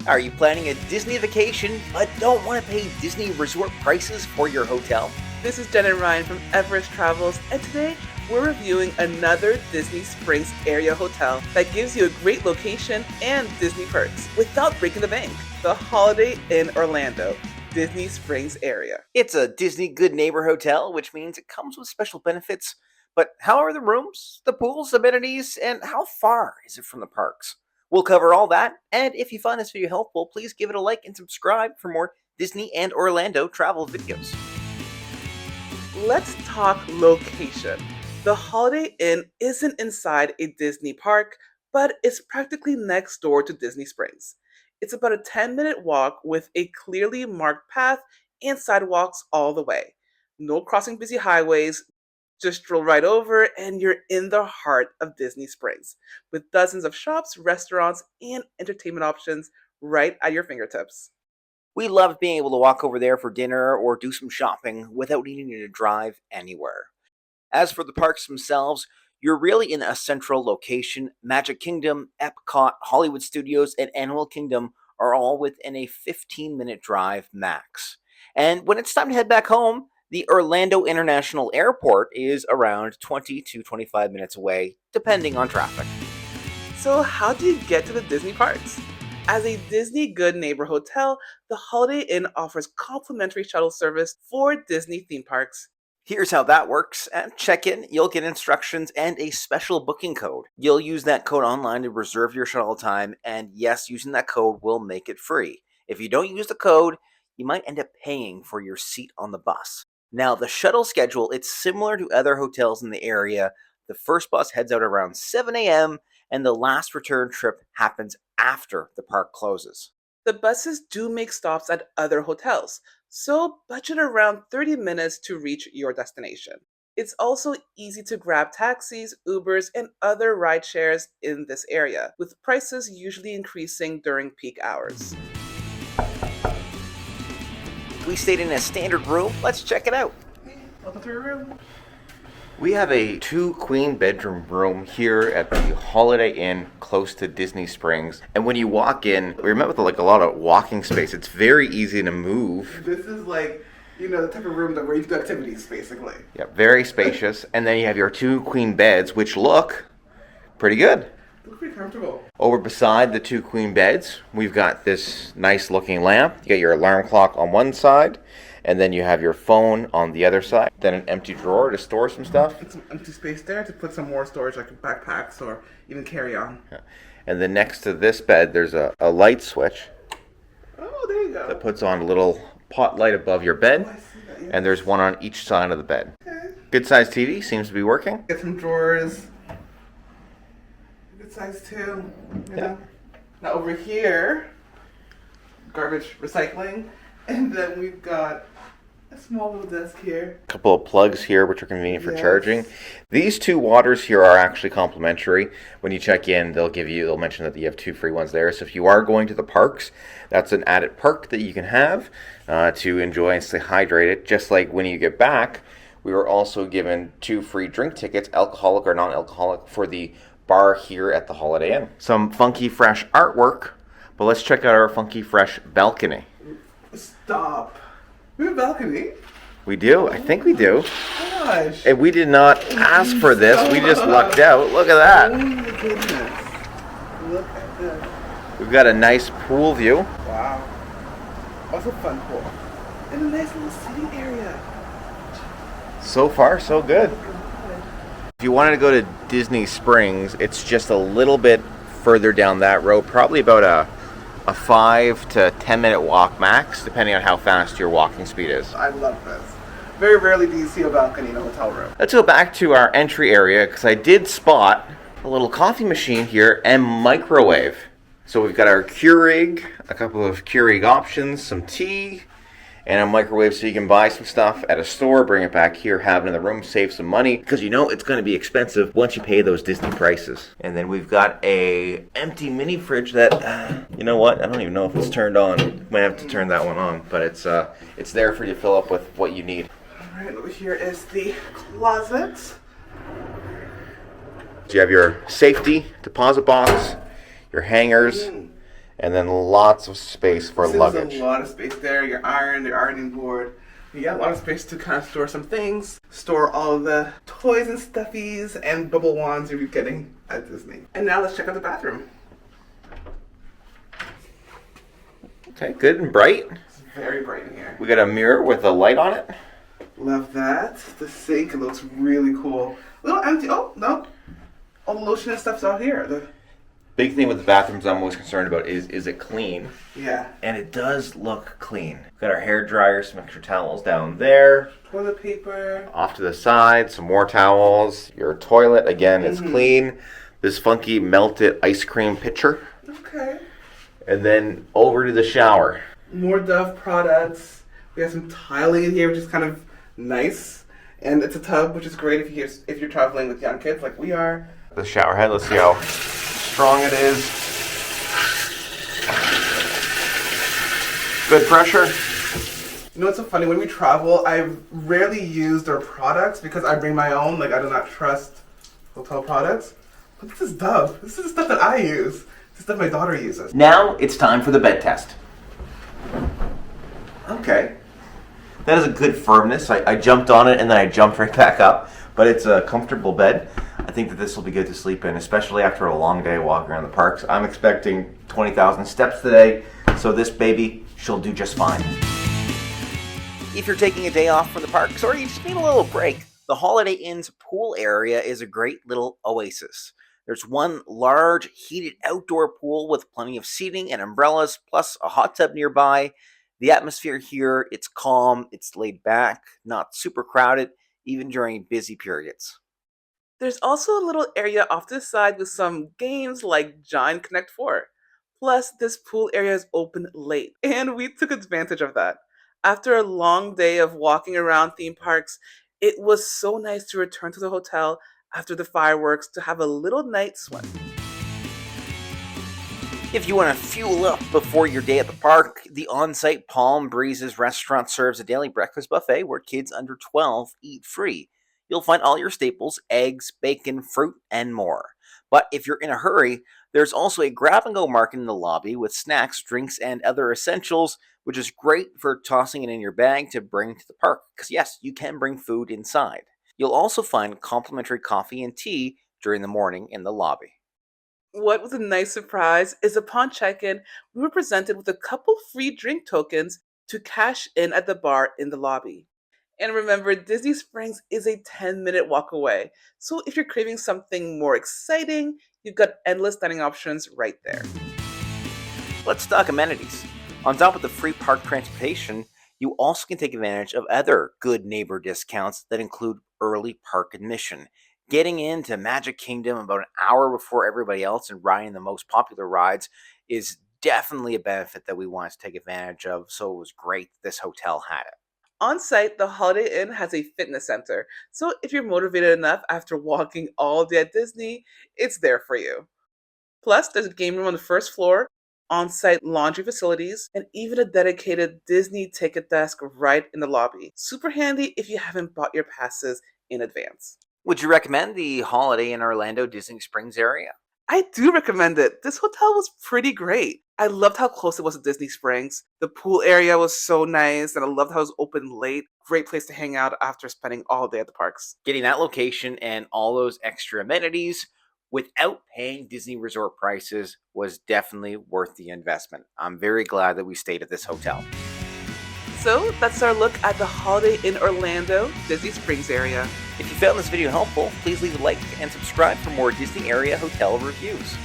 Are you planning a Disney vacation but don't want to pay Disney resort prices for your hotel? This is Jen and Ryan from Everest Travels, and today we're reviewing another Disney Springs area hotel that gives you a great location and Disney perks without breaking the bank. The Holiday Inn Orlando, Disney Springs area. It's a Disney Good Neighbor hotel, which means it comes with special benefits. But how are the rooms, the pools, amenities, and how far is it from the parks? We'll cover all that, and if you find this video helpful, please give it a like and subscribe for more Disney and Orlando travel videos. Let's talk location. The Holiday Inn isn't inside a Disney park, but it's practically next door to Disney Springs. It's about a 10-minute walk with a clearly marked path and sidewalks all the way. No crossing busy highways, just stroll right over and you're in the heart of Disney Springs, with dozens of shops, restaurants, and entertainment options right at your fingertips. We loved being able to walk over there for dinner or do some shopping without needing to drive anywhere. As for the parks themselves, you're really in a central location. Magic Kingdom, Epcot, Hollywood Studios, and Animal Kingdom are all within a 15-minute drive max. And when it's time to head back home, the Orlando International Airport is around 20 to 25 minutes away, depending on traffic. So how do you get to the Disney parks? As a Disney Good Neighbor hotel, the Holiday Inn offers complimentary shuttle service for Disney theme parks. Here's how that works. At check-in, you'll get instructions and a special booking code. You'll use that code online to reserve your shuttle time, and yes, using that code will make it free. If you don't use the code, you might end up paying for your seat on the bus. Now, the shuttle schedule, it's similar to other hotels in the area. The first bus heads out around 7 a.m., and the last return trip happens after the park closes. The buses do make stops at other hotels, so budget around 30 minutes to reach your destination. It's also easy to grab taxis, Ubers, and other ride shares in this area, with prices usually increasing during peak hours. We stayed in a standard room. Let's check it out. Welcome to your room. We have a 2-queen bedroom room here at the Holiday Inn close to Disney Springs. And when you walk in, we met with like a lot of walking space. It's very easy to move. This is like, the type of room that where you do activities, basically. Yeah, very spacious. And then you have your 2 queen beds, which look pretty good. Look pretty comfortable. Over beside the 2 queen beds, we've got this nice looking lamp. You got your alarm clock on one side, and then you have your phone on the other side. Then an empty drawer to store some stuff. And some empty space there to put some more storage, like backpacks or even carry-on. Yeah. And then next to this bed, there's a light switch. Oh, there you go. That puts on a little pot light above your bed. Oh, I see that, yes. And there's one on each side of the bed. Okay. Good sized TV, seems to be working. Get some drawers. Good size too. Yeah. Now over here, garbage recycling, and then we've got a small little desk here. A couple of plugs here, which are convenient for Yes. charging. These 2 waters here are actually complimentary. When you check in, they'll mention that you have 2 free ones there. So if you are going to the parks, that's an added perk that you can have to enjoy and stay hydrated. Just like when you get back, we were also given 2 free drink tickets, alcoholic or non-alcoholic, for the bar here at the Holiday Inn. Some funky fresh artwork, but let's check out our funky fresh balcony. Stop. We have a balcony. We do? I think we do. Gosh. And we did not ask for this, we just lucked out. Look at Oh that. my goodness. Look at this. We've got a nice pool view. Wow. Also fun pool. And a nice little sitting area. So far, so good. If you wanted to go to Disney Springs, it's just a little bit further down that road, probably about a 5 to 10 minute walk max, depending on how fast your walking speed is. I love this. Very rarely do you see a balcony in a hotel room. Let's go back to our entry area, because I did spot a little coffee machine here and microwave. So we've got our Keurig, a couple of Keurig options, some tea, and a microwave so you can buy some stuff at a store, bring it back here, have it in the room, save some money, because you know it's going to be expensive once you pay those Disney prices. And then we've got a empty mini fridge that, you know what, I don't even know if it's turned on. Might have to turn that one on, but it's there for you to fill up with what you need. All right, over here is the closet. So you have your safety deposit box, your hangers, And then lots of space for luggage. There's a lot of space there. Your ironing board. You got a lot of space to kind of store some things. Store all of the toys and stuffies and bubble wands you'll be getting at Disney. And now let's check out the bathroom. Okay, good and bright. It's very bright in here. We got a mirror with a light on it. Love that. The sink looks really cool. A little empty. Oh, no. All the lotion and stuff's out here. Big thing with the bathrooms I'm always concerned about is it clean? Yeah. And it does look clean. We've got our hair dryer, some extra towels down there. Toilet paper. Off to the side, some more towels. Your toilet, again, is clean. This funky melted ice cream pitcher. Okay. And then over to the shower. More Dove products. We have some tiling in here, which is kind of nice. And it's a tub, which is great if you're traveling with young kids like we are. The shower head, let's see how strong it is. Good pressure. You know what's so funny? When we travel, I've rarely used their products because I bring my own. Like, I do not trust hotel products. But this is Dove. This is the stuff that I use. This is stuff my daughter uses. Now it's time for the bed test. Okay. That is a good firmness. I jumped on it and then I jumped right back up. But it's a comfortable bed. I think that this will be good to sleep in, especially after a long day walking around the parks. I'm expecting 20,000 steps today, so this baby, she'll do just fine. If you're taking a day off from the parks or you just need a little break, the Holiday Inn's pool area is a great little oasis. There's one large heated outdoor pool with plenty of seating and umbrellas, plus a hot tub nearby. The atmosphere here, it's calm, it's laid back, not super crowded, even during busy periods. There's also a little area off to the side with some games like Giant Connect 4. Plus, this pool area is open late, and we took advantage of that. After a long day of walking around theme parks, it was so nice to return to the hotel after the fireworks to have a little night swim. If you want to fuel up before your day at the park, the on-site Palm Breezes restaurant serves a daily breakfast buffet where kids under 12 eat free. You'll find all your staples, eggs, bacon, fruit, and more. But if you're in a hurry, there's also a grab-and-go market in the lobby with snacks, drinks, and other essentials, which is great for tossing it in your bag to bring to the park. Because yes, you can bring food inside. You'll also find complimentary coffee and tea during the morning in the lobby. What was a nice surprise is upon check-in, we were presented with a couple free drink tokens to cash in at the bar in the lobby. And remember, Disney Springs is a 10-minute walk away. So if you're craving something more exciting, you've got endless dining options right there. Let's talk amenities. On top of the free park transportation, you also can take advantage of other good neighbor discounts that include early park admission. Getting into Magic Kingdom about an hour before everybody else and riding the most popular rides is definitely a benefit that we wanted to take advantage of, so it was great this hotel had it. On site, the Holiday Inn has a fitness center, so if you're motivated enough after walking all day at Disney, it's there for you. Plus, there's a game room on the first floor, on-site laundry facilities, and even a dedicated Disney ticket desk right in the lobby. Super handy if you haven't bought your passes in advance. Would you recommend the Holiday Inn Orlando Disney Springs area? I do recommend it. This hotel was pretty great. I loved how close it was to Disney Springs. The pool area was so nice, and I loved how it was open late. Great place to hang out after spending all day at the parks. Getting that location and all those extra amenities without paying Disney resort prices was definitely worth the investment. I'm very glad that we stayed at this hotel. So that's our look at the Holiday Inn Orlando, Disney Springs area. If you found this video helpful, please leave a like and subscribe for more Disney area hotel reviews.